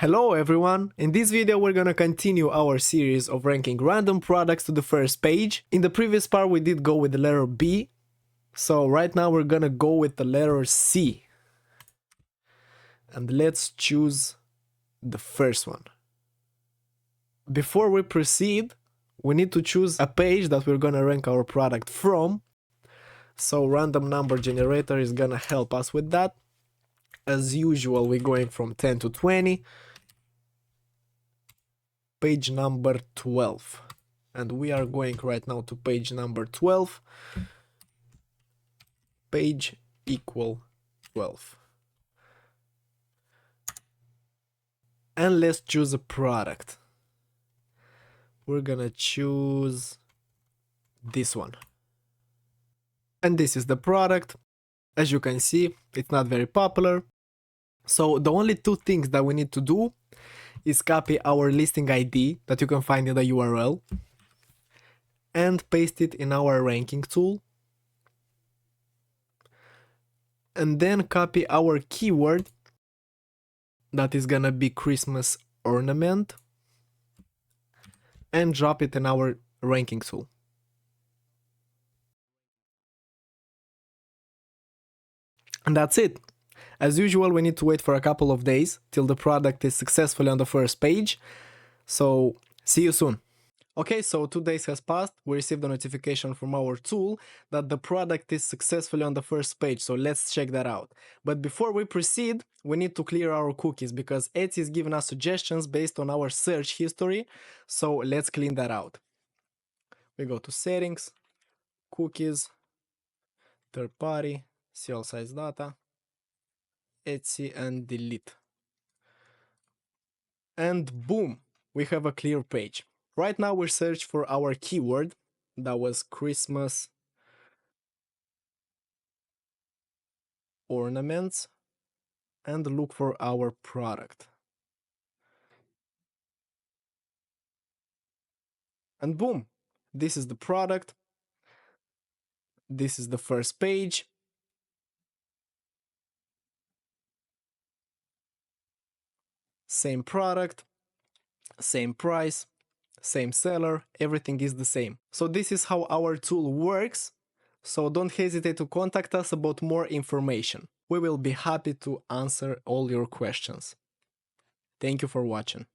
Hello everyone! In this video we're gonna continue our series of ranking random products to the first page. In the previous part we did go with the letter B, so right now we're gonna go with the letter C. And let's choose the first one. Before we proceed, we need to choose a page that we're gonna rank our product from. So random number generator is gonna help us with that. As usual, we're going from 10 to 20. Page number 12. And we are going right now to page number 12. Page equal 12. And let's choose a product. We're gonna choose this one. And this is the product. As you can see, it's not very popular. So the only two things that we need to do is copy our listing ID that you can find in the URL and paste it in our ranking tool. And then copy our keyword that is gonna be Christmas ornament and drop it in our ranking tool. And that's it. As usual, we need to wait for a couple of days till the product is successfully on the first page. So, see you soon. Okay, so 2 days has passed. We received a notification from our tool that the product is successfully on the first page. So let's check that out. But before we proceed, we need to clear our cookies because Etsy is giving us suggestions based on our search history. So let's clean that out. We go to settings, cookies, third party, see all size data, Etsy, and delete. And boom, we have a clear page. Right now we search for our keyword that was Christmas ornaments and look for our product. And boom, this is the product. This is the first page. Same product, same price, same seller, everything is the same. So this is how our tool works. So don't hesitate to contact us about more information. We will be happy to answer all your questions. Thank you for watching.